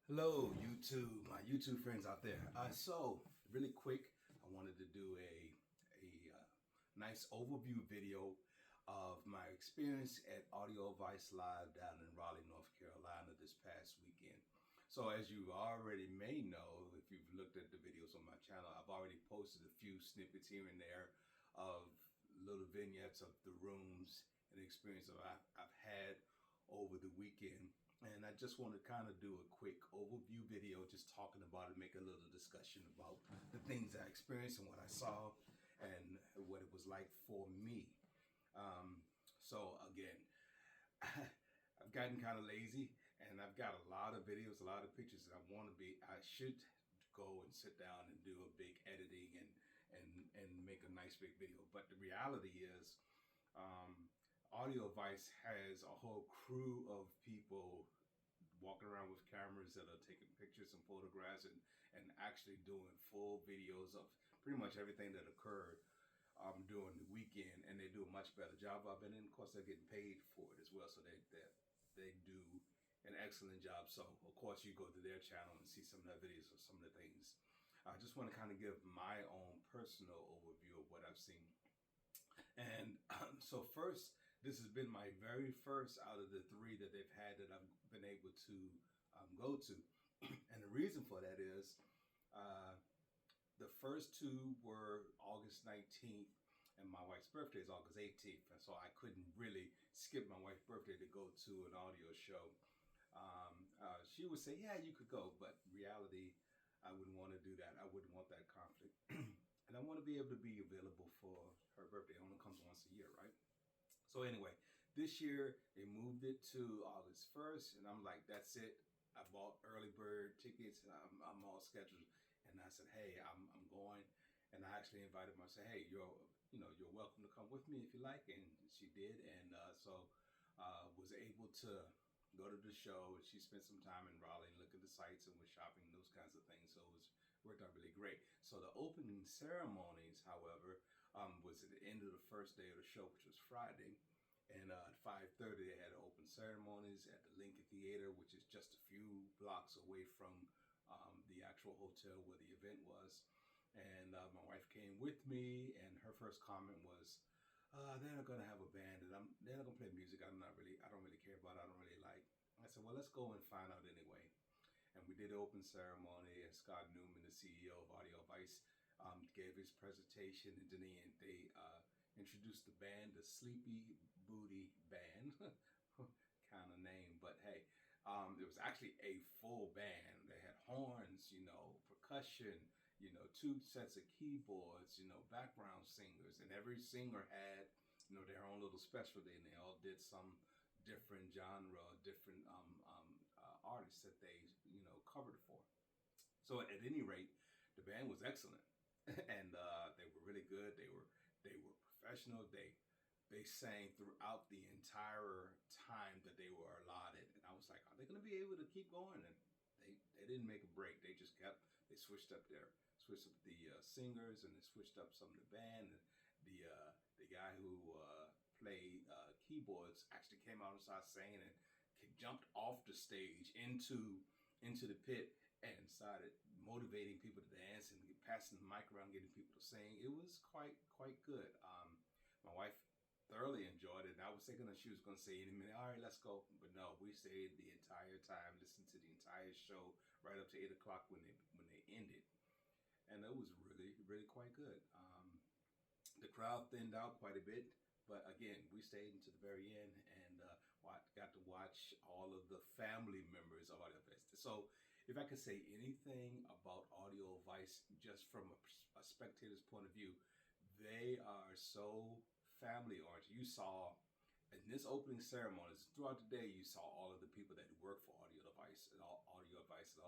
Hello, YouTube, my YouTube friends out there. So, really quick, I wanted to do a nice overview video of my experience at Audio Advice Live down in Raleigh, North Carolina this past weekend. So, as you already may know, if you've looked at the videos on my channel, I've already posted a few snippets here and there of little vignettes of the rooms and the experience that I've had over the weekend. And I just want to kind of do a quick overview video, just talking about it, make a little discussion about the things I experienced and what I saw and what it was like for me. So again, I've gotten kind of lazy and I've got a lot of videos, a lot of pictures that I should go and sit down and do a big editing and make a nice big video. But the reality is, Audio Advice has a whole crew of people walking around with cameras that are taking pictures and photographs and actually doing full videos of pretty much everything that occurred during the weekend, and they do a much better job of it. And of course, they're getting paid for it as well, so they do an excellent job. So of course, you go to their channel and see some of their videos or some of the things. I just want to kind of give my own personal overview of what I've seen. And so first, this has been my very first out of the three that they've had that I've been able to go to. And the reason for that is the first two were August 19th, and my wife's birthday is August 18th. And so I couldn't really skip my wife's birthday to go to an audio show. She would say, yeah, you could go, but reality, I wouldn't want to do that. I wouldn't want that conflict. And I want to be able to be available for her birthday. It only comes once a year, right? So anyway, this year they moved it to August 1st, and I'm like, that's it. I bought early bird tickets, and I'm all scheduled. And I said, hey, I'm going. And I actually invited her. I said, hey, you're welcome to come with me if you like. And she did, and so was able to go to the show. She spent some time in Raleigh and look at the sites and was shopping, those kinds of things. So it worked out really great. So the opening ceremonies, however, was at the end of the first day of the show, which was Friday. And at 5:30, they had open ceremonies at the Lincoln Theater, which is just a few blocks away from the actual hotel where the event was. And my wife came with me, and her first comment was, they're not gonna have a band, and they're not gonna play music. I don't really care about it. I don't really like. I said, well, let's go and find out anyway. And we did an open ceremony, and Scott Newman, the CEO of Audio Advice, gave his presentation, and then they introduced the band, the Sleepy Booty Band, kind of name, but hey, it was actually a full band. They had horns, percussion, two sets of keyboards, background singers, and every singer had, their own little specialty, and they all did some different genre, different artists that they, covered for. So at any rate, the band was excellent, and they were really good. They were professional. They sang throughout the entire time that they were allotted, and I was like, are they going to be able to keep going? And they didn't make a break. They switched up the singers, and they switched up some of the band. And the guy who played keyboards actually came out and started singing and jumped off the stage into the pit and started motivating people to dance and passing the mic around, getting people to sing. It was quite good. My wife thoroughly enjoyed it, and I was thinking that she was going to say any minute, all right, let's go. But no, we stayed the entire time, listened to the entire show right up to 8 o'clock when they ended, and it was really quite good. The crowd thinned out quite a bit, but again, we stayed until the very end and got to watch all of the family members of Audio Advice. So, if I could say anything about Audio Advice, just from a spectator's point of view, they are so family oriented. You saw in this opening ceremonies throughout the day, you saw all of the people that work for Audio Advice and all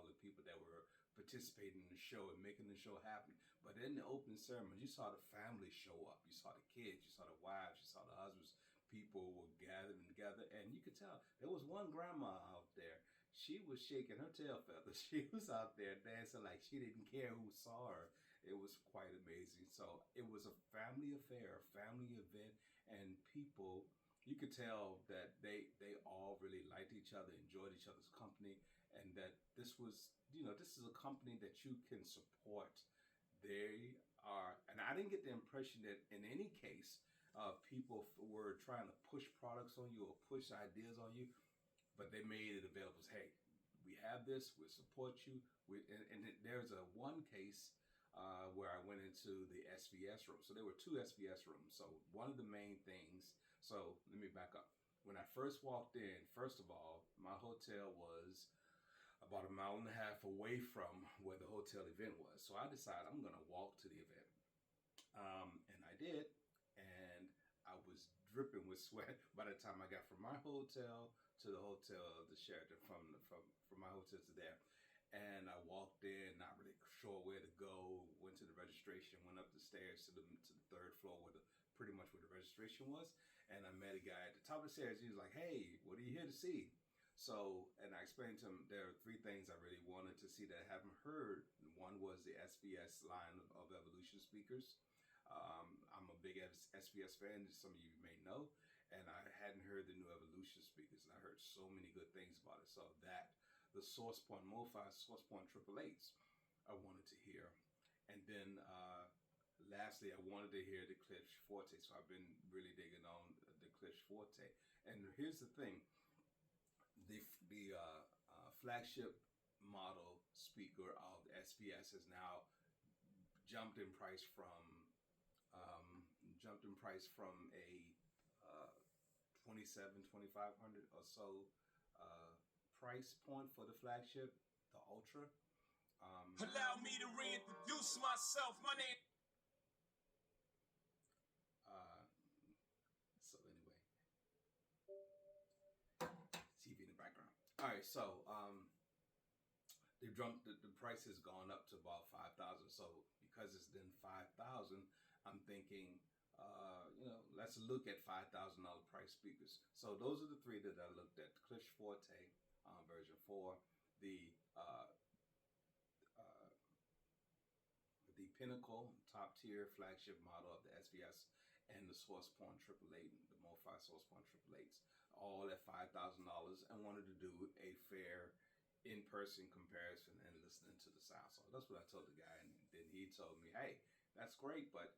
the people that were participating in the show and making the show happen. But in the opening ceremony, you saw the family show up. You saw the kids, you saw the wives, you saw the husbands. People were gathering together, and you could tell there was one grandma out there. She was shaking her tail feathers. She was out there dancing like she didn't care who saw her. It was quite amazing. So it was a family affair, a family event, and people, you could tell that they all really liked each other, enjoyed each other's company, and that this was, this is a company that you can support. They are, and I didn't get the impression that in any case, people were trying to push products on you or push ideas on you, but they made it available. Hey, we have this, we'll support you. And there's a one case where I went into the SVS room. So there were two SVS rooms. So one of the main things, so let me back up. When I first walked in, first of all, my hotel was about a mile and a half away from where the hotel event was. So I decided I'm going to walk to the event. And I did. And I was dripping with sweat by the time I got from my hotel to the hotel, the Sheraton, from my hotel to there. And I walked in, not really sure where to go. Went to the registration, went up the stairs to the third floor pretty much where the registration was. And I met a guy at the top of the stairs. He was like, "Hey, what are you here to see?" So, and I explained to him there are three things I really wanted to see that I haven't heard. One was the SVS line of Evolution speakers. I'm a big SVS fan, as some of you may know, and I hadn't heard the new Evolution speakers, and I heard so many good things about it. So that, the SourcePoint MoFi, SourcePoint 888s, I wanted to hear. And then lastly, I wanted to hear the Klipsch Forte. So I've been really digging on the Klipsch Forte. And here's the thing, the flagship model speaker of the SVS has now jumped in price from a 2,500 or so price point for the flagship, the Ultra. Allow me to reintroduce myself. My name. So anyway, TV in the background. All right, so they've jumped. The price has gone up to about 5,000. So because it's then 5,000, I'm thinking, let's look at $5,000 price speakers. So those are the three that I looked at: the Klipsch Forte version 4, the Pinnacle top tier flagship model of the SVS, and the SourcePoint 888, the MoFi SourcePoint 888s, all at $5,000, and wanted to do a fair in-person comparison and listening to the sound. So that's what I told the guy, and then he told me, "Hey, that's great, but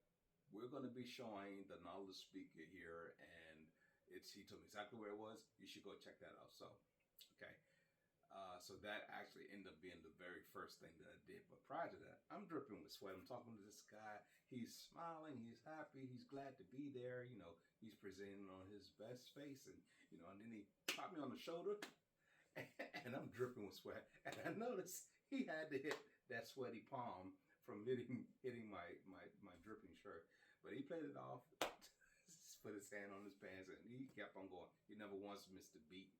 we're going to be showing the Nautilus speaker here, and he told me exactly where it was. You should go check that out." So, okay. So that actually ended up being the very first thing that I did. But prior to that, I'm dripping with sweat. I'm talking to this guy. He's smiling. He's happy. He's glad to be there. He's presenting on his best face. And, and then he popped me on the shoulder. And I'm dripping with sweat. And I noticed he had to hit that sweaty palm from hitting my dripping shirt. But he played it off, put his hand on his pants, and he kept on going. He never once missed a beat.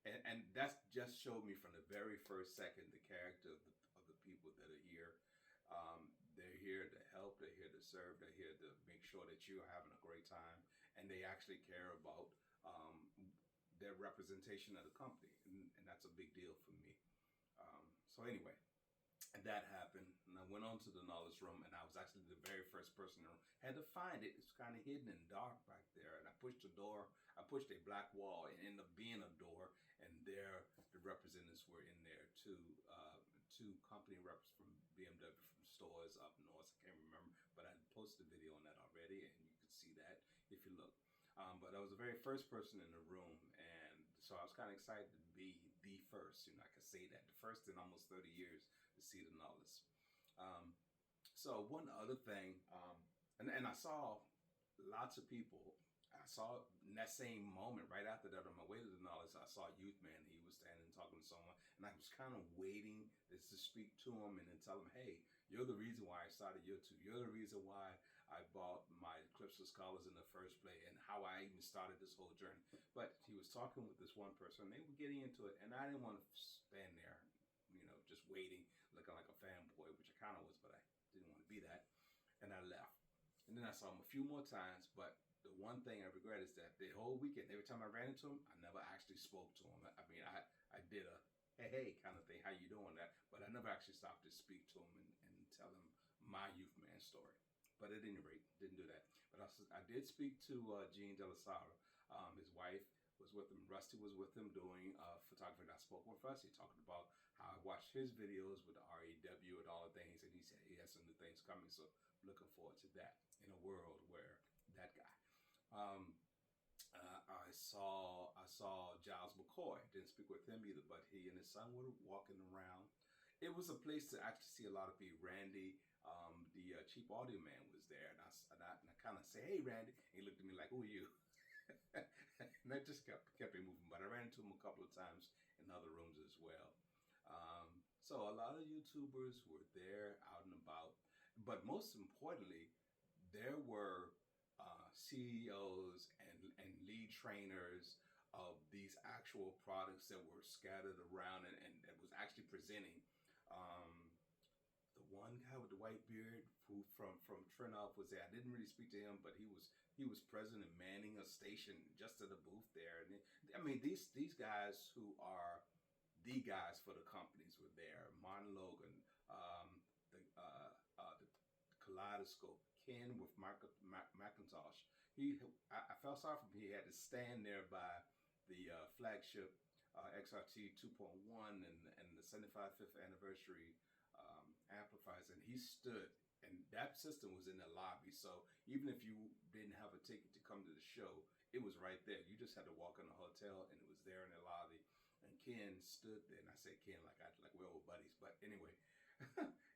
And that just showed me from the very first second the character of the people that are here. They're here to help, they're here to serve, they're here to make sure that you're having a great time, and they actually care about their representation of the company, and that's a big deal for me. So anyway, that happened, and I went on to the Nautilus room, and I was actually the very first person in the room. Had to find it. It's kind of hidden and dark back there, and I pushed a black wall, and ended up being a door, and there the representatives were in there, two company reps from BMW from stores up north. I can't remember, but I posted a video on that already, and you could see that if you look. But I was the very first person in the room, and so I was kind of excited to be the first. I could say that, the first in almost 30 years to see the Nautilus. So one other thing, and I saw lots of people. I saw in that same moment, right after that, on my way to the Nautilus, I saw Youth Man. He was standing talking to someone, and I was kind of waiting to speak to him and then tell him, "Hey, you're the reason why I started YouTube. You're the reason why I bought my Klipsch collars in the first place, and how I even started this whole journey." But he was talking with this one person, and they were getting into it, and I didn't want to stand there, just waiting, looking like a fanboy, which I kind of was, but I didn't want to be that, and I left. And then I saw him a few more times, but the one thing I regret is that the whole weekend, every time I ran into him, I never actually spoke to him. I mean, I did a hey kind of thing, how you doing that, but I never actually stopped to speak to him and tell him my Youth Man story. But at any rate, didn't do that. But I did speak to Gene Delasara. His wife was with him. Rusty was with him doing photography that I spoke with us. He talked about how I watched his videos with the REW and all the things, and he said he has some new things coming. So looking forward to that in a world where that guy. I saw Giles McCoy. Didn't speak with him either, but he and his son were walking around. It was a place to actually see a lot of people. Randy, the cheap audio man, was there, and I kind of say, "Hey, Randy," and he looked at me like, "Who are you?" And that just kept me moving. But I ran into him a couple of times in other rooms as well. So a lot of YouTubers were there, out and about. But most importantly, there were CEOs and lead trainers of these actual products that were scattered around and that was actually presenting. The one guy with the white beard who from Trinoff was there. I didn't really speak to him, but he was present and manning a station just at the booth there. And I mean, these guys who are the guys for the companies were there. Martin Logan, the Kaleidoscope, Ken with Macintosh. I felt sorry for him. He had to stand there by the flagship XRT 2.1 and the 75th anniversary amplifiers, and he stood, and that system was in the lobby. So even if you didn't have a ticket to come to the show, it was right there. You just had to walk in the hotel, and it was there in the lobby. And Ken stood there, and I say Ken like we're old buddies, but anyway,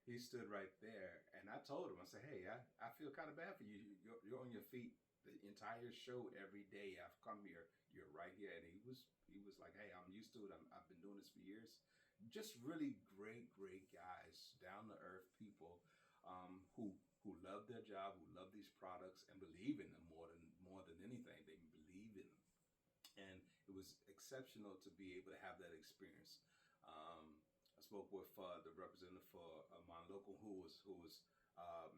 he stood right there, and I told him, I said, "Hey, I feel kind of bad for you. You're on your feet the entire show every day. I've come here. You're right here." And he was like, "Hey, I'm used to it. I've been doing this for years." Just really great guys, down to earth people who love their job, who love these products, and believe in them more than anything. They believe in them, and it was exceptional to be able to have that experience. I spoke with the representative for Monlocal, who was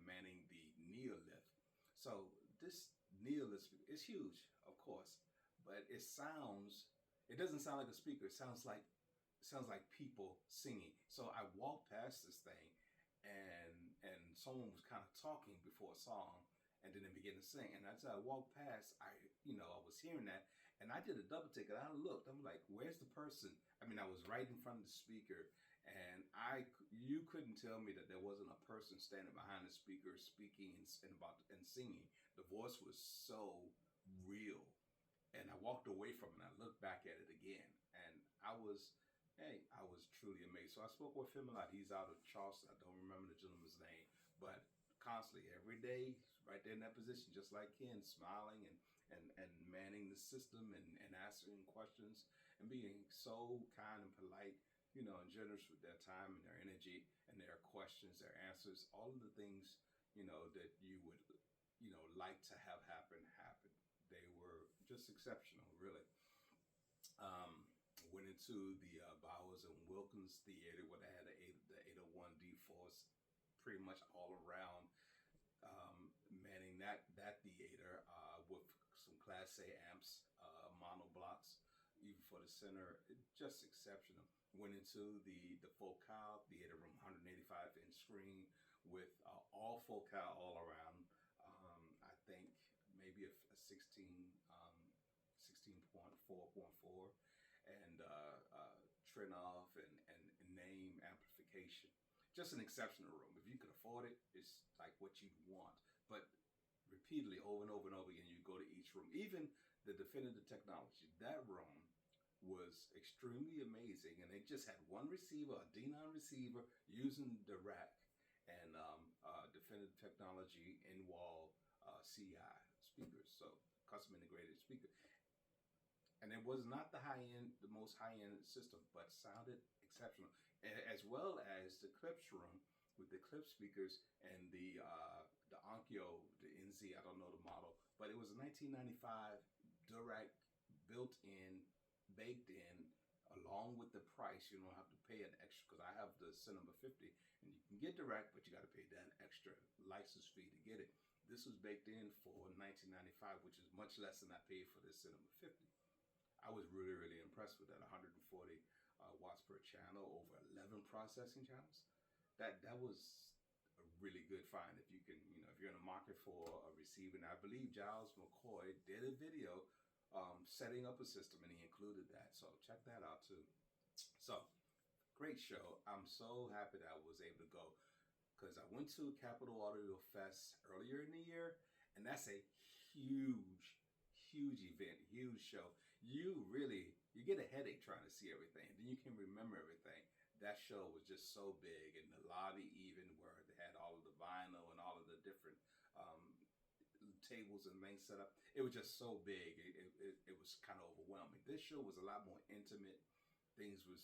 manning the Neolift. So this Neolift is huge, of course, but it doesn't sound like a speaker. It sounds like people singing. So I walked past this thing, and someone was kind of talking before a song, and then they began to sing. And as I walked past, I was hearing that, and I did a double take, and I looked. I'm like, "Where's the person?" I mean, I was right in front of the speaker, and you couldn't tell me that there wasn't a person standing behind the speaker speaking and singing. The voice was so real, and I walked away from it. And I looked back at it again, and I was truly amazed. So I spoke with him a lot. He's out of Charleston. I don't remember the gentleman's name, but constantly, every day, right there in that position, just like Ken, smiling and manning the system and answering questions and being so kind and polite, and generous with their time and their energy and their questions, their answers, all of the things, that you would, like to have happen. They were just exceptional, really. Went into the Bowers and Wilkins Theater where they had the 801 D-Force pretty much all around, manning that theater with some Class A amps, mono blocks, even for the center. Just exceptional. Went into the Focal Theater room, 185-inch screen with all Focal all around. I think maybe a 16.4.4 and Trinoff and name amplification. Just an exceptional room. If you could afford it, it's like what you'd want. But repeatedly, over and over and over again, you go to each room. Even the Definitive Technology, that room was extremely amazing. And they just had one receiver, a D9 receiver, using the rack and Definitive Technology in-wall CI speakers, so custom integrated speaker. And it was not the most high-end system, but sounded exceptional. As well as the Klipsch room with the Klipsch speakers and the Onkyo, the NZ, I don't know the model, but it was a 1995 Dirac built-in, baked in, along with the price. You don't have to pay an extra, because I have the Cinema 50, and you can get Dirac, but you got to pay that extra license fee to get it. This was baked in for $19.95, which is much less than I paid for the Cinema 50. I was really, really impressed with that. 140 watts per channel, over 11 processing channels. That was a really good find. If you can, if you're in the market for a receiver. And I believe Giles McCoy did a video setting up a system, and he included that. So check that out too. So great show. I'm so happy that I was able to go because I went to Capital Audio Fest earlier in the year, and that's a huge, huge event, huge show. You get a headache trying to see everything. Then you can remember everything. That show was just so big, and the lobby even where they had all of the vinyl and all of the different um, tables and things set up. It was just so big. It was kind of overwhelming. This show was a lot more intimate. Things were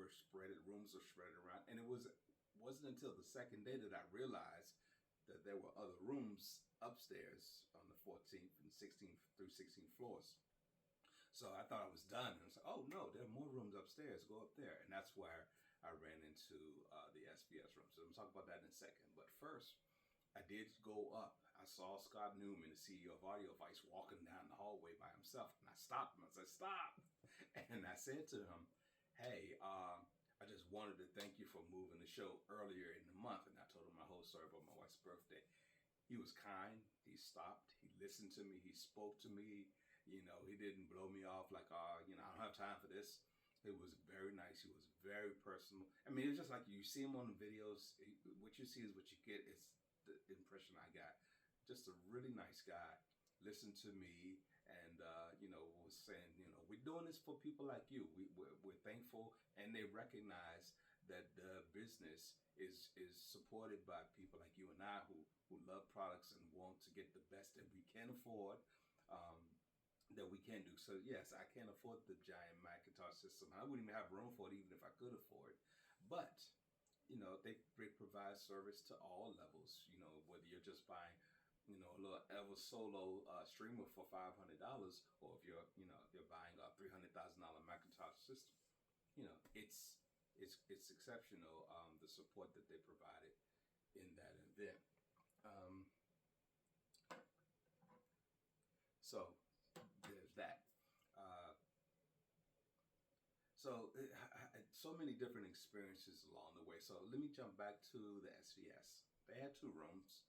spread. Rooms were spread around, and wasn't until the second day that I realized that there were other rooms upstairs on the 14th and 16th through 16th floors. So I thought I was done. And I was like, oh no, there are more rooms upstairs. Go up there. And that's where I ran into the SBS room. So I'm talking about that in a second. But first, I did go up. I saw Scott Newman, the CEO of AudioVice, walking down the hallway by himself. And I stopped him. I said, stop. And I said to him, hey, I just wanted to thank you for moving the show earlier in the month. And I told him my whole story about my wife's birthday. He was kind. He stopped. He listened to me. He spoke to me. You know, he didn't blow me off like, I don't have time for this. It was very nice. He was very personal. I mean, it's just like you see him on the videos. What you see is what you get. It's the impression I got. Just a really nice guy. Listened to me and, was saying, we're doing this for people like you. We're thankful, and they recognize that the business is supported by people like you and I who love products and want to get the best that we can afford. That we can do. So yes, I can't afford the giant Macintosh system. I wouldn't even have room for it even if I could afford it. But, they provide service to all levels, whether you're just buying, a little Ever Solo streamer for $500, or if you're buying a $300,000 Macintosh system. It's exceptional, the support that they provided in that event. So there's that. So many different experiences along the way. So let me jump back to the SVS. They had two rooms,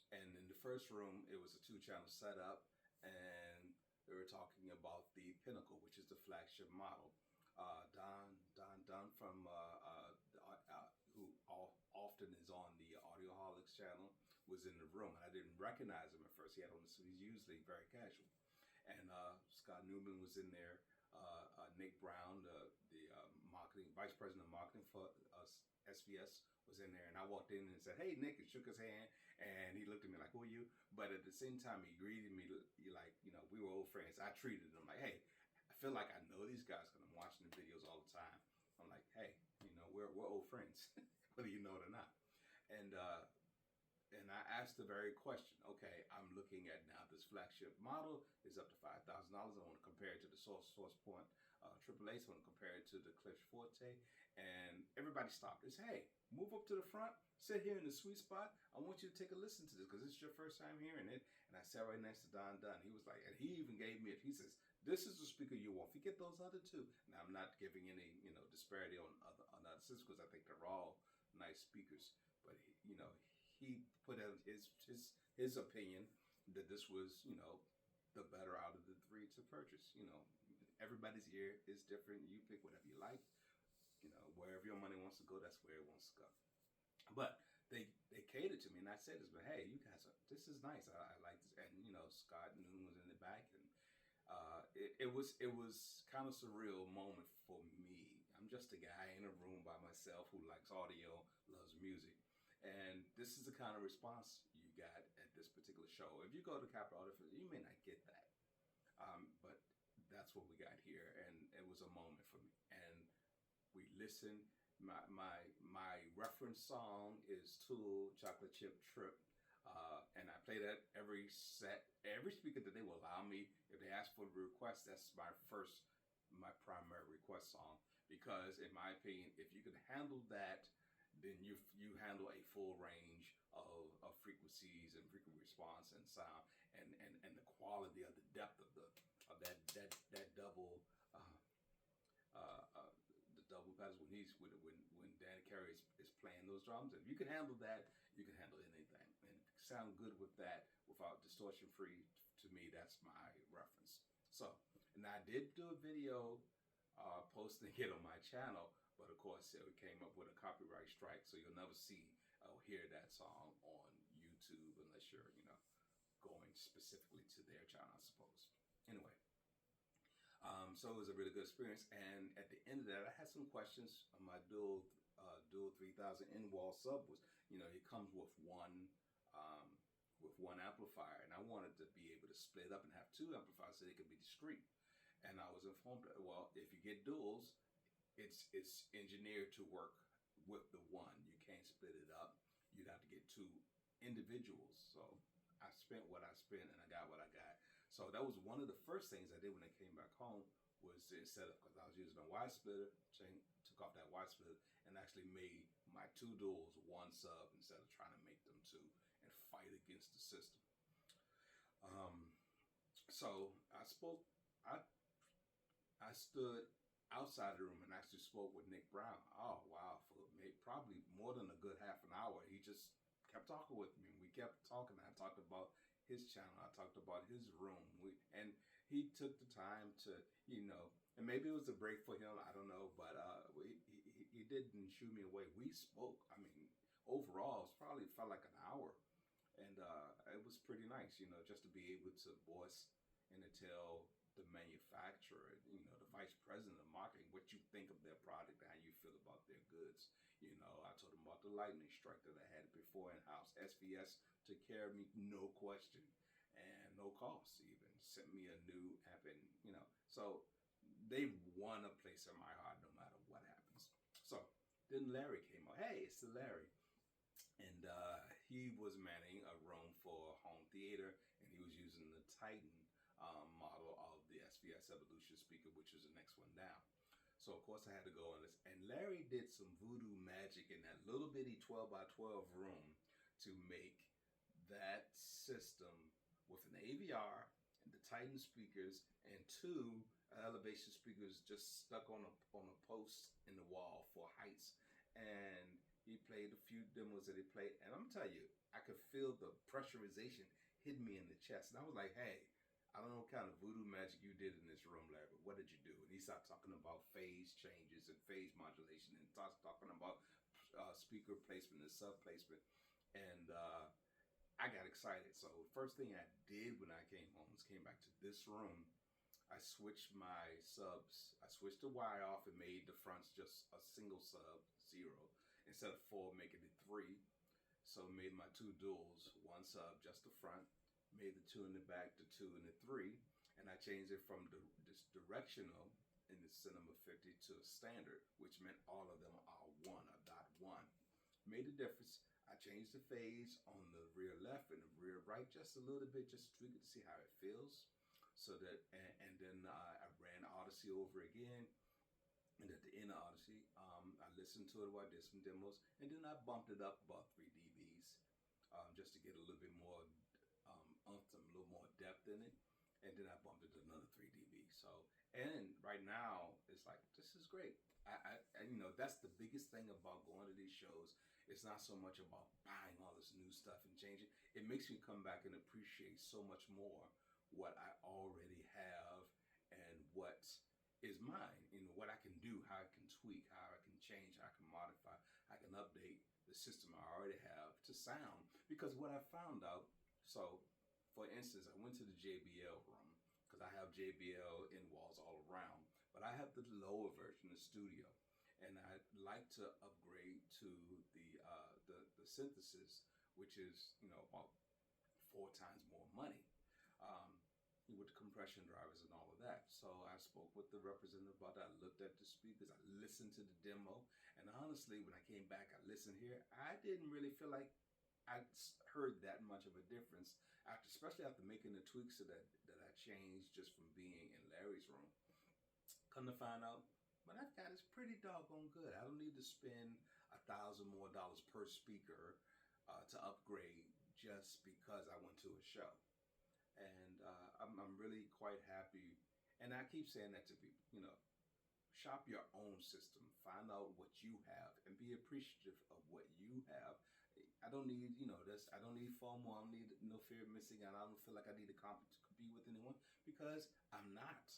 and in the first room, it was a 2-channel setup, and they were talking about the Pinnacle, which is the flagship model. Don from who often is on the Audioholics channel was in the room, and I didn't recognize him at first. He had on so he's usually very casual. And Scott Newman was in there. Nick Brown, the vice president of marketing for SVS, was in there. And I walked in and said, "Hey, Nick," and shook his hand. And he looked at me like, "Who are you?" But at the same time, he greeted me like, we were old friends. I treated him like, "Hey, I feel like I know these guys because I'm watching the videos all the time." I'm like, "Hey, we're old friends, whether you know it or not." And I asked the very question, okay, I'm looking at now this flagship model is up to $5,000. I want to compare it to the Source Point AAA. So I want to compare it to the Klipsch Forte. And everybody stopped. They said, "Hey, move up to the front, sit here in the sweet spot. I want you to take a listen to this because it's your first time hearing it." And I sat right next to Don Dunn. He was like, and he even gave me it. He says, "This is the speaker you want. Forget those other two." Now, I'm not giving any, disparity on other systems because I think they're all nice speakers. But, he put out his opinion that this was, the better out of the three to purchase. Everybody's ear is different. You pick whatever you like. Wherever your money wants to go, that's where it wants to go. But they catered to me, and I said this, but hey, you guys, this is nice. I like this. And, Scott Newman was in the back, and it was kind of surreal moment for me. I'm just a guy in a room by myself who likes audio, loves music. And this is the kind of response you got at this particular show. If you go to Capital Audio, you may not get that. But that's what we got here. And it was a moment for me. And we listened. My reference song is Tool Chocolate Chip Trip. And I play that every speaker that they will allow me. If they ask for the request, that's my primary request song. Because in my opinion, if you can handle that, then you handle a full range of frequencies and frequent response and sound and the quality of the depth of that double the double pedals when Danny Carey is playing those drums. If you can handle that, you can handle anything and sound good with that without distortion free. To me, that's my reference. So, and I did do a video posting it on my channel, but of course it came up with a copyright strike, so you'll never see or hear that song on YouTube unless you're, going specifically to their channel, I suppose. Anyway, so it was a really good experience, and at the end of that, I had some questions. My dual 3000 in-wall sub was, it comes with one amplifier, and I wanted to be able to split up and have two amplifiers so they could be discrete. And I was informed that, well, if you get duals, it's engineered to work with the one. You can't split it up. You'd have to get two individuals. So I spent what I spent, and I got what I got. So that was one of the first things I did when I came back home, was to set up, because I was using a wide splitter, took off that wide splitter, and actually made my two duals one sub instead of trying to make them two and fight against the system. So I stood outside the room and actually spoke with Nick Brown. Oh wow, for probably more than a good half an hour. He just kept talking with me. We kept talking. I talked about his channel. I talked about his room. And he took the time to, and maybe it was a break for him. I don't know, but he didn't shoo me away. We spoke. I mean, overall, it probably felt like an hour, and it was pretty nice, just to be able to voice and to tell the manufacturer, the vice president of marketing, what you think of their product and how you feel about their goods. I told him about the lightning strike that I had before in-house. SVS took care of me, no question, and no cost even. Sent me a new app, and so they won a place in my heart no matter what happens. So then Larry came out. Hey, it's the Larry. And he was manning a room for home theater, and he was using the Titan model of the SVS Evolution speaker, which was the next one down. So of course I had to go on this, and Larry did some voodoo magic in that little bitty 12 by 12 room to make that system with an AVR and the Titan speakers and two elevation speakers just stuck on a post in the wall for heights. And he played a few demos that he played, and I'm telling you, I could feel the pressurization hitting me in the chest. And I was like, hey, I don't know what kind of voodoo magic you did in this room, Larry, but what did you do? And he started talking about phase changes and phase modulation, and starts talking about speaker placement and sub placement. And I got excited. So first thing I did when I came home was came back to this room. I switched my subs. I switched the Y off and made the fronts just a single sub, 0. Instead of 4, making it 3. So made my two duals, one sub, just the front. Made the 2 in the back, the 2 and the 3. And I changed it from this directional in the Cinema 50 to a standard, which meant all of them are 1, a dot 1. Made a difference. I changed the phase on the rear left and the rear right just a little bit, just to tweak it to see how it feels. So that, and then I ran Odyssey over again. And at the end of Odyssey, I listened to it while I did some demos, and then I bumped it up about 3 dBs just to get a little bit more a little more depth in it, and then I bumped it to another 3 dB. So, and right now it's like, this is great. I that's the biggest thing about going to these shows. It's not so much about buying all this new stuff and changing. It makes me come back and appreciate so much more what I already have and what is mine, what I can do, how I can tweak, how I can change, how I can modify, I can update the system I already have to sound. Because what I found out, so for instance, I went to the JBL room because I have JBL in walls all around, but I have the lower version, the studio, and I'd like to upgrade to the synthesis, which is about 4 times more money. With the compression drivers and all of that. So I spoke with the representative about that. I looked at the speakers. I listened to the demo. And honestly, when I came back, I listened here. I didn't really feel like I heard that much of a difference, especially after making the tweaks that I changed just from being in Larry's room. Come to find out, what I've got is pretty doggone good. I don't need to spend $1,000 more per speaker to upgrade just because I went to a show. And I'm really quite happy. And I keep saying that to people, shop your own system, find out what you have, and be appreciative of what you have. I don't need, I don't need FOMO. I don't need no fear of missing out. I don't feel like I need to compete with anyone, because I'm not.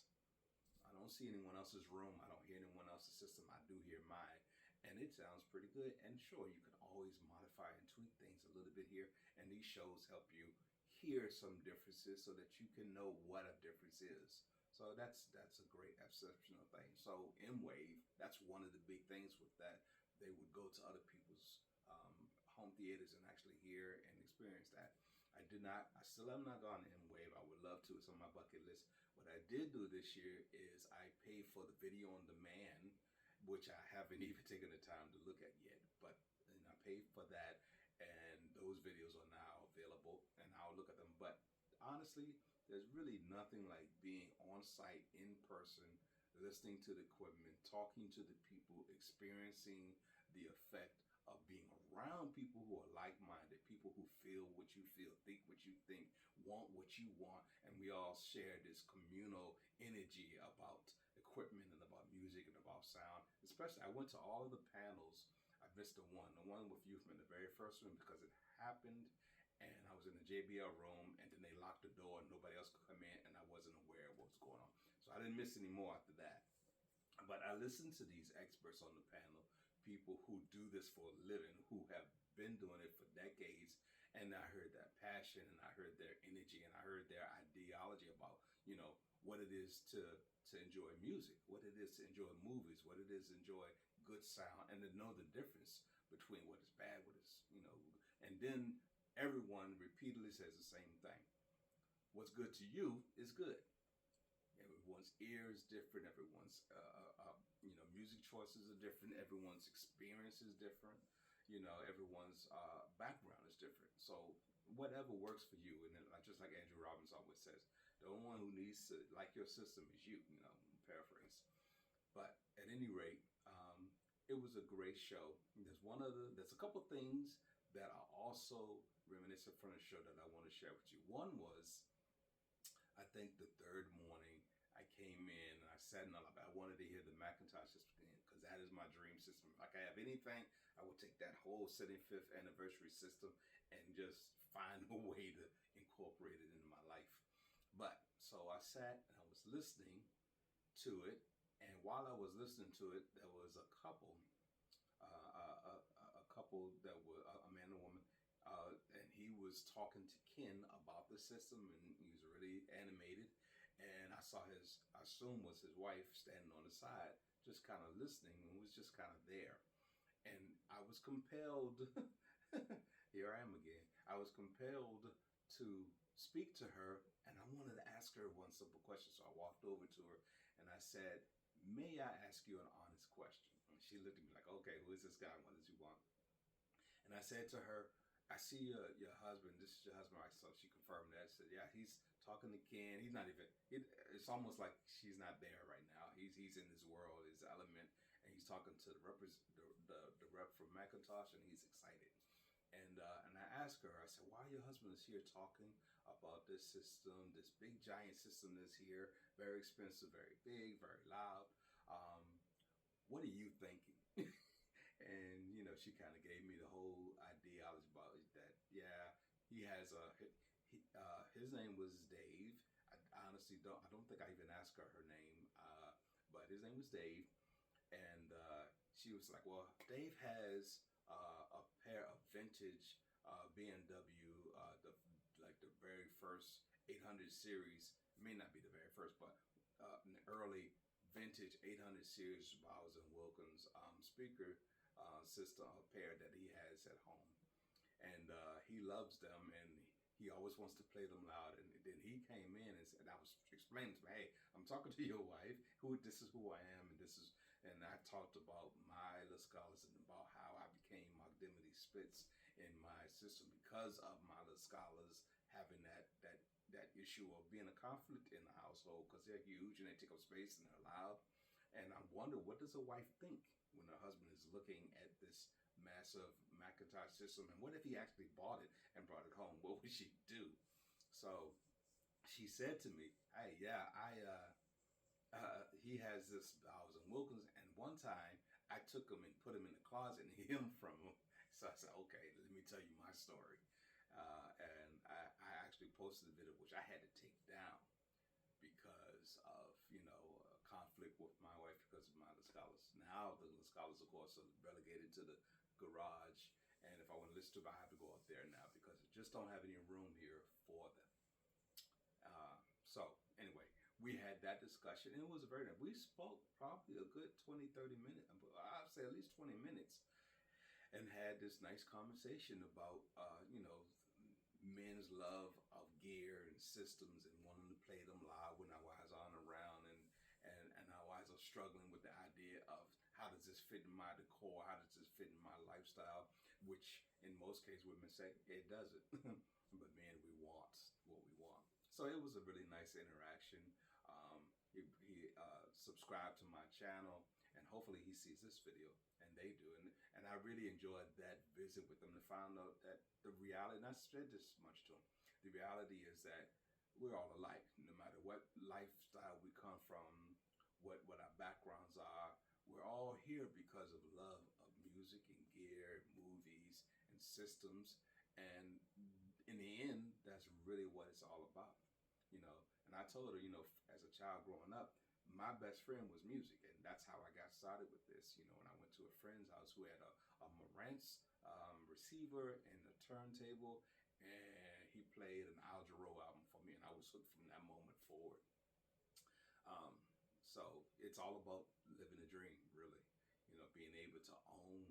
I don't see anyone else's room. I don't hear anyone else's system. I do hear mine. And it sounds pretty good. And sure, you can always modify and tweak things a little bit here. And these shows help you hear some differences so that you can know what a difference is. So that's a great exceptional thing. So M-Wave, that's one of the big things with that. They would go to other people's home theaters and actually hear and experience that. I still have not gone to M-Wave. I would love to. It's on my bucket list. What I did do this year is I paid for the video on demand, which I haven't even taken the time to look at yet. But I paid for that, and those videos are now available, and I'll look at them. But honestly, there's really nothing like being on site, in person, listening to the equipment, talking to the people, experiencing the effect of being around people who are like-minded, people who feel what you feel, think what you think, want what you want, and we all share this communal energy about equipment and about music and about sound. Especially, I went to all of the panels. I missed the one with Youthman, the very first one, because it happened, and I was in the JBL room, and then they locked the door, and nobody else could come in, and I wasn't aware of what was going on. So I didn't miss any more after that. But I listened to these experts on the panel, people who do this for a living, who have been doing it for decades, and I heard that passion, and I heard their energy, and I heard their ideology about, what it is to enjoy music, what it is to enjoy movies, what it is to enjoy good sound, and to know the difference between what is bad, what is, and then everyone repeatedly says the same thing. What's good to you is good. Everyone's ear is different. Everyone's, music choices are different. Everyone's experience is different. Everyone's background is different. So whatever works for you, and then, just like Andrew Robbins always says, the only one who needs to like your system is you. Paraphrase. But at any rate, it was a great show. There's a couple things that are also reminiscent from the show that I want to share with you. One was, I think the third morning, I came in and I sat in. I wanted to hear the Macintosh system because that is my dream system. If I could have anything, I would take that whole 75th anniversary system and just find a way to incorporate it into my life. But so I sat and I was listening to it, and while I was listening to it, there was a couple that were a man and a woman, and he was talking to Ken about the system, and he was really animated. And I saw I assume was his wife standing on the side, just kind of listening, and was just kind of there. And I was compelled, here I am again, I was compelled to speak to her, and I wanted to ask her one simple question. So I walked over to her, and I said, may I ask you an honest question? And she looked at me like, okay, who is this guy? What does he want? And I said to her, I see your husband. This is your husband, right? So she confirmed that. I said, yeah, he's talking to Ken. He's not even, it's almost like she's not there right now. He's in his world, his element, and he's talking to the rep from Macintosh, and he's excited. And I asked her, I said, why your husband is here talking about this system, this big giant system that's here, very expensive, very big, very loud. What are you thinking? And, she kind of gave me the whole ideology about it, that, yeah, he has his name was Dave. I honestly don't think I even asked her name, but his name was Dave. And she was like, well, Dave has a pair of vintage BMW, the very first 800 series, may not be the very first, but an early vintage 800 series Bowers & Wilkins speaker system, a pair that he has at home. And he loves them, and he always wants to play them loud. And then he came in and I was explaining to him, hey, I'm talking to your wife, this is who I am, and I talked about my La Scalas and about how I became Magdimity Spitz in my system because of my La Scalas having that issue of being a conflict in the household, because they're huge and they take up space and they're loud. And I wonder, what does a wife think when her husband is looking at this massive Macintosh system? And what if he actually bought it and brought it home? What would she do? So she said to me, hey, yeah, he has this Bowers & Wilkins, and one time I took him and put him in the closet and hid him from him. So I said, okay, let me tell you my story. And I actually posted a video, which I had to take down with my wife because of my Lascalas. Now the Lascalas, of course, are relegated to the garage, and if I want to listen to them, I have to go up there now because I just don't have any room here for them. So anyway, we had that discussion, and it was very nice. We spoke probably a good 20, 30 minutes, I'd say at least 20 minutes, and had this nice conversation about, men's love of gear and systems and wanting to play them live when our wives aren't around, and our wives are struggling with the idea of how does this fit in my decor, how does this fit in my lifestyle, which in most cases women say it doesn't, but men, we want what we want. So it was a really nice interaction. He subscribed to my channel, and hopefully he sees this video, and they do. And I really enjoyed that visit with them to find out that the reality, and I said this much to him, the reality is that we're all alike, no matter what lifestyle we come from, what our backgrounds are. We're all here because of love of music and gear, movies and systems. And in the end, that's really what it's all about, And I told her, as a child growing up, my best friend was music, and that's how I got started with this. When I went to a friend's house who had a Marantz receiver and a turntable, and he played an Al Jarreau album for me, and I was hooked from that moment forward. So it's all about living a dream, really. Being able to own,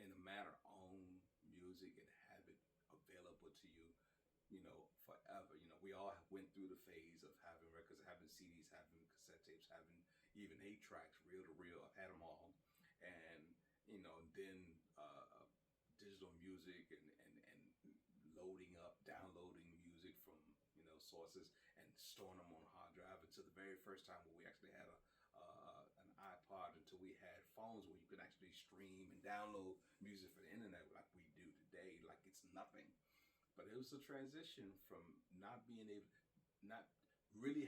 in a matter, own music and have it available to you, forever. We all went through the phase of having records, having CDs, having cassette tapes, having even 8-tracks, reel to reel. I've had them all. And, then digital music and loading up, downloading music from, sources and storing them on a hard drive until the very first time when we actually had an iPod, until we had phones where you could actually stream and download music for the internet like we do today, like it's nothing. But it was a transition from not really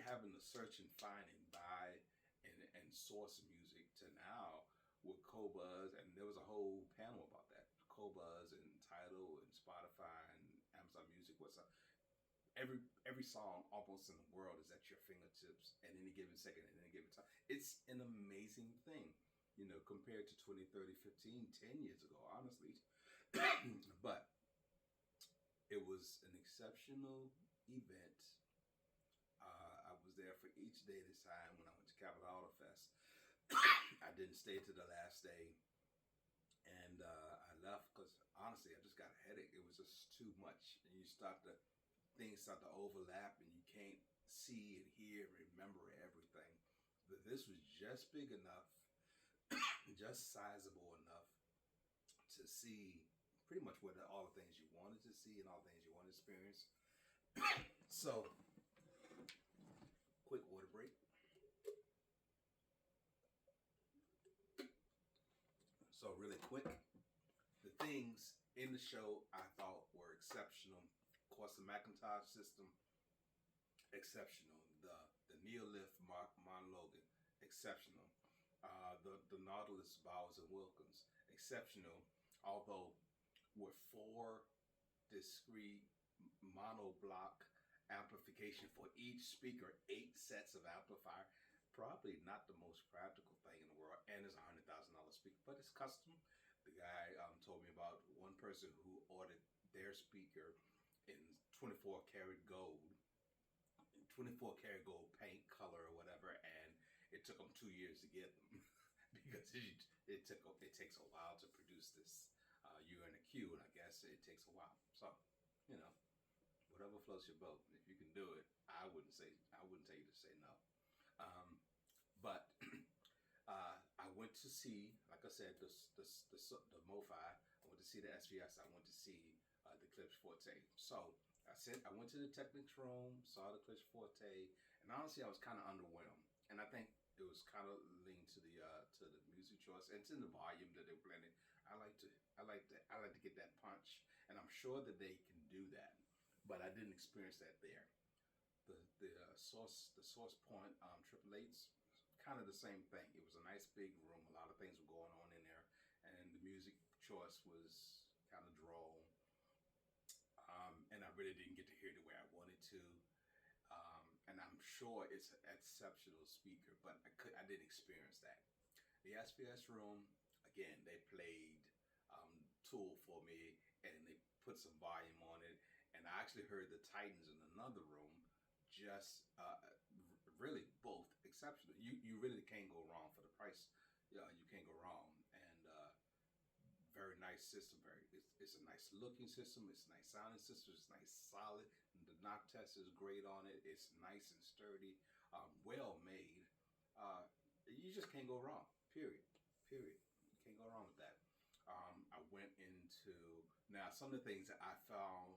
having to search and find and buy and source music to now with Qobuz, and there was a whole panel about that. Qobuz and Tidal and Spotify and Amazon Music, every song almost in the world is at your fingertips at any given second, at any given time. It's an amazing thing, compared to 20, 30, 15, 10 years ago, honestly. But it was an exceptional event. I was there for each day this time when I went to Capitol Auto Fest. I didn't stay to the last day, and I left because honestly, I just got a headache. It was just too much, and things start to overlap, and you can't see and hear and remember everything. But this was just big enough, just sizable enough to see pretty much all the things you wanted to see and all the things you wanted to experience. So, quick water break. So really quick, the things in the show I thought were exceptional. Of course, the Macintosh system, exceptional. The Neolift Monologue, exceptional. The Nautilus Bowers and Wilkins, exceptional. Although with 4 discrete monoblock amplification for each speaker, 8 sets of amplifier, probably not the most practical thing in the world, and it's $100,000 speaker, but it's custom. The guy told me about one person who ordered their speaker in 24 karat gold, 24 karat gold paint color or whatever, and it took them 2 years to get them because it takes a while to produce this. You're in a queue, and I guess it takes a while. So, whatever floats your boat. If you can do it, I wouldn't tell you to say no. But I went to see, like I said, the MoFi. I went to see the SVS. I went to see the Klipsch Forte. So I went to the Technics room, saw the Klipsch Forte, and honestly, I was kind of underwhelmed. And I think it was kind of linked to the music choice and to the volume that they blended. I like to get that punch, and I'm sure that they can do that, but I didn't experience that there. The source point 888s, kind of the same thing. It was a nice big room. A lot of things were going on in there, and the music choice was kind of droll. And I really didn't get to hear it the way I wanted to. And I'm sure it's an exceptional speaker, but I didn't experience that. The SBS room, again, they played Tool for me, and they put some volume on it, and I actually heard the Titans in another room. Just really both exceptional. You really can't go wrong for the price. Yeah, you can't go wrong, and very nice system. It's a nice looking system. It's a nice sounding system. It's nice solid. The knock test is great on it. It's nice and sturdy, well made. You just can't go wrong. Period. You can't go wrong with that. I went into now some of the things that I found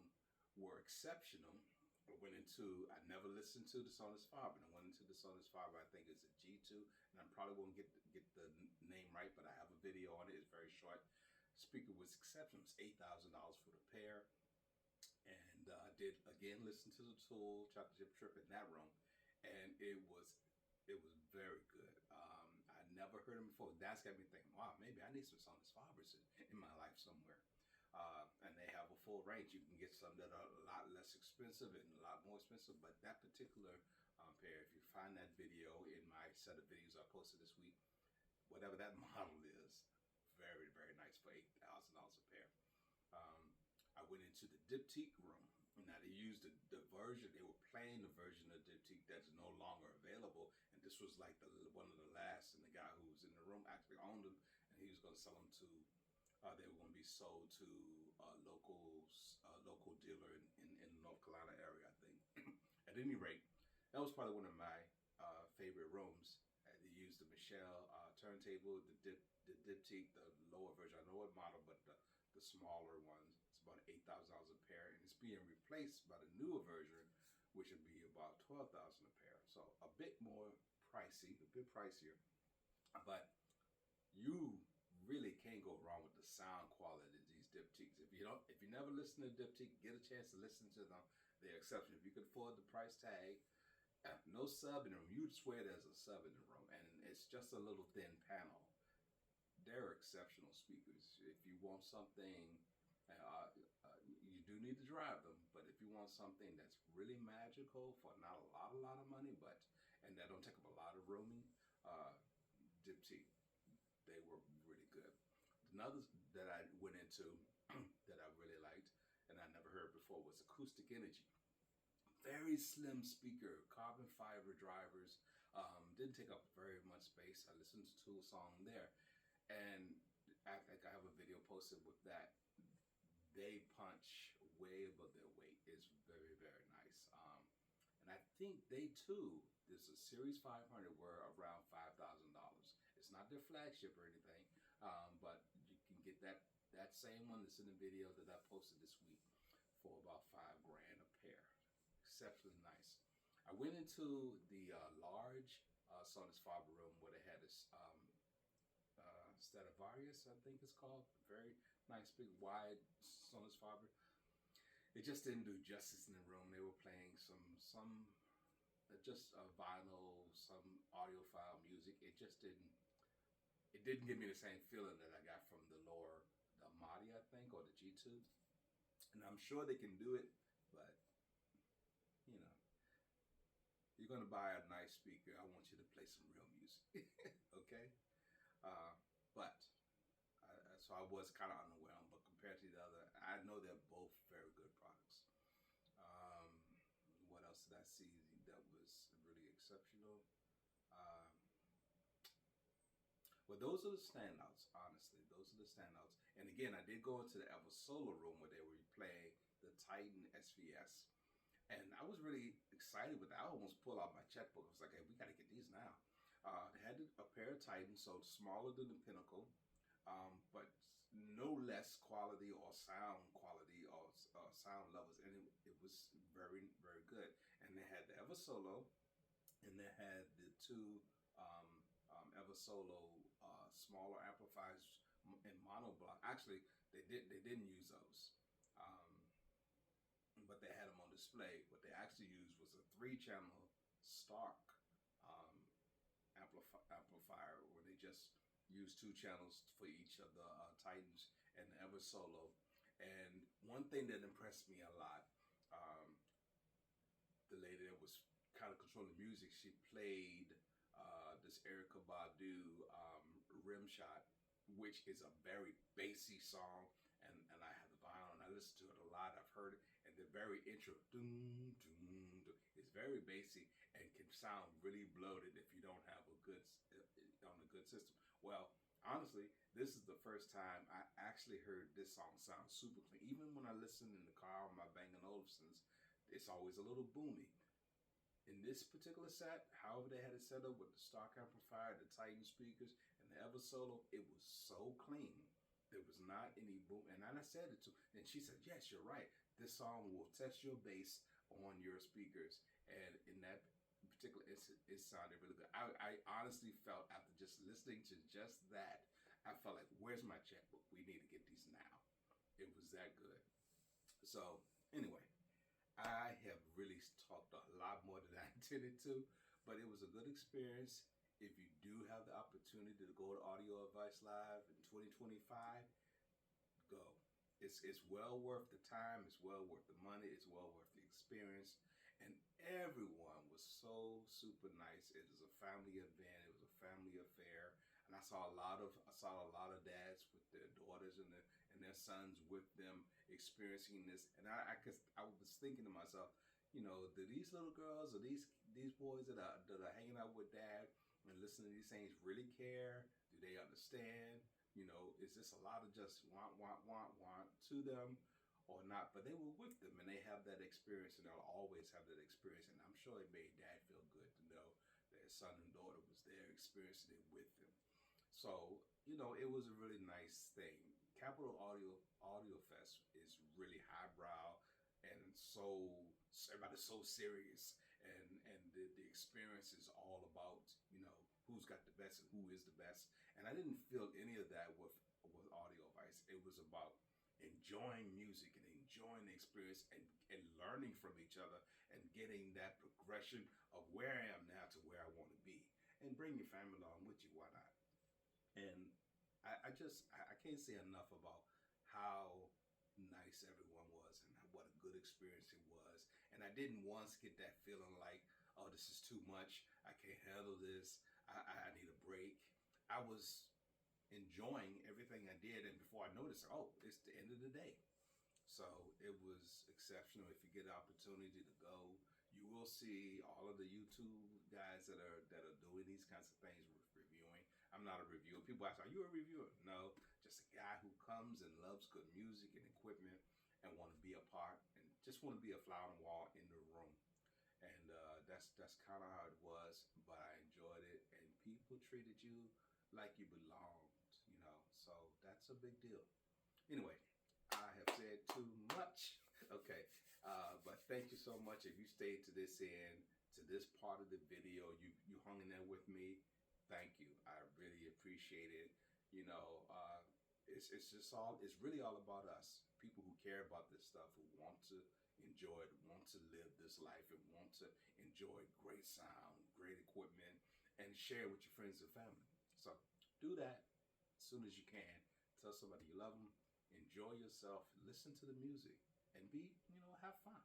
were exceptional. I never listened to the Sonus Faber. I went into the Sonus Faber. I think it's a G2, and I probably won't get the name right, but I have a video on it. It's very short. Speaker was exceptional. It's $8,000 for the pair, and I did again listen to the Tool Chocolate Chip Trip in that room, and it was very good. I never heard them before. That's got me thinking, wow, maybe I need some Sonus Fabers in my life somewhere. And they have a full range. You can get some that are a lot less expensive and a lot more expensive, but that particular pair, if you find that video in my set of videos I posted this week, whatever that model is, very, very nice for $8,000 a pair. I went into the Diptyque room. Now they used the version, they were playing the version of Diptyque that's no longer available, and this was like one of the last, and the guy who was in the room actually owned them, and he was going to sell them to they were going to be sold to a local dealer in the North Carolina area, I think. At any rate, that was probably one of my favorite rooms. They used the Michelle turntable, the Diptyque, the lower version. I know what model, but the smaller ones. It's about $8,000 a pair, and it's being replaced by the newer version, which would be about $12,000 a pair. So a bit more pricey, a bit pricier, but you really can't go wrong with the sound quality of these Diptyques. If you never listen to Diptyque, get a chance to listen to them. They're exceptional. If you could afford the price tag, no sub in the room. You'd swear there's a sub in the room, and it's just a little thin panel. They're exceptional speakers. If you want something, you do need to drive them, but if you want something that's really magical for not a lot of money, and that don't take up a lot of rooming, Diptyque, they were really good. Another that I went into that I really liked and I never heard before was Acoustic Energy. Very slim speaker, carbon fiber drivers, didn't take up very much space. I listened to a song there, and I think I have a video posted with that. They punch way above their weight. It's very, very nice. And I think they too, this is Series 500, were around $5,000. It's not their flagship or anything, but you can get that same one that's in the video that I posted this week for about $5,000 a pair. Exceptionally nice. I went into the large Sonus Faber room where they had this Stradivarius, I think it's called. Very nice, big, wide Sonus Faber. It just didn't do justice in the room. They were playing some just vinyl, some audiophile music. It didn't give me the same feeling that I got from the Amati, I think, or the G2. And I'm sure they can do it, but you're gonna buy a nice speaker. I want you to play some real music, okay? So I was kind of underwhelmed, but compared to the other, I know they're both very good products. What else did I see that was really exceptional? Well, those are the standouts, honestly. Those are the standouts. And again, I did go into the Eversolo room where they were playing the Titan SVS. And I was really excited with that. I almost pulled out my checkbook. I was like, hey, we got to get these now. They had a pair of Titans, so smaller than the Pinnacle, but no less quality or sound quality or sound levels. And it was very, very good. And they had the Eversolo, and they had the two Eversolo smaller amplifiers in monoblock. Actually, they didn't use those, but they had them on display. What they actually used was a 3-channel Stark amplifier, where they just used 2 channels for each of the Titans and the Eversolo. And one thing that impressed me a lot, the lady that was kind of controlling the music, she played this Erykah Badu Rimshot, which is a very bassy song, and I have the vinyl and I listen to it a lot. I've heard it, and the very intro, doom, doom, doom, is very bassy and can sound really bloated if you don't have a good on a good system. Well, honestly, this is the first time I actually heard this song sound super clean. Even when I listen in the car on my Bang & Olufsen's, it's always a little boomy. In this particular set, however they had it set up with the stock amplifier, the Titan speakers, and the Ever Solo, it was so clean. There was not any boom. And I said it to, and she said, yes, you're right. This song will test your bass on your speakers. And in that particular instance, it sounded really good. I honestly felt, after just listening to just that, I felt like, where's my checkbook? We need to get these now. It was that good. So anyway, I have really talked a lot more than I intended to, but it was a good experience. If you do have the opportunity to go to Audio Advice Live in 2025, go. It's well worth the time. It's well worth the money. It's well worth the experience. And everyone was so super nice. It was a family event. It was a family affair. And I saw a lot of dads with their daughters and their sons with them experiencing this. And I was thinking to myself, you know, do these little girls or these boys that are hanging out with dad and listening to these things really care? Do they understand? You know, is this a lot of just want to them or not? But they were with them and they have that experience, and they'll always have that experience. And I'm sure it made dad feel good to know that his son and daughter was there experiencing it with him. So, you know, it was a really nice thing. Capitol Audio Fest is really highbrow, and so everybody's so serious, and the experience is all about, you know, who's got the best and who is the best. And I didn't feel any of that with Audio Advice. It was about enjoying music and enjoying the experience and learning from each other and getting that progression of where I am now to where I want to be. And bring your family along with you, why not? And I can't say enough about how nice everyone was and what a good experience it was. And I didn't once get that feeling like, oh, this is too much. I can't handle this. I need a break. I was enjoying everything I did, and before I noticed, oh, it's the end of the day. So it was exceptional. If you get an opportunity to go, you will see all of the YouTube guys that are doing these kinds of things, reviewing. I'm not a reviewer. People ask, are you a reviewer? No, just a guy who comes and loves good music and equipment and want to be a part and just want to be a fly on the wall in the room. And that's kind of how it was, but I enjoyed it, and people treated you like you belonged, you know, so that's a big deal. Anyway, I have said too much. Okay, but thank you so much. If you stayed to this end, to this part of the video, you hung in there with me. Thank you. I really appreciate it. You know, it's really all about us. People who care about this stuff, who want to enjoy it, want to live this life, and want to enjoy great sound, great equipment, and share with your friends and family. So do that as soon as you can. Tell somebody you love them. Enjoy yourself. Listen to the music and have fun.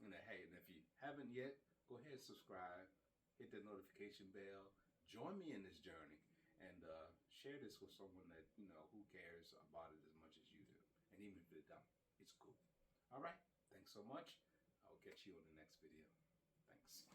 And hey, and if you haven't yet, go ahead and subscribe. Hit the notification bell. Join me in this journey, and share this with someone that who cares about it as much as you do. And even if they don't, it's cool. All right. Thanks so much. I'll catch you on the next video. Thanks.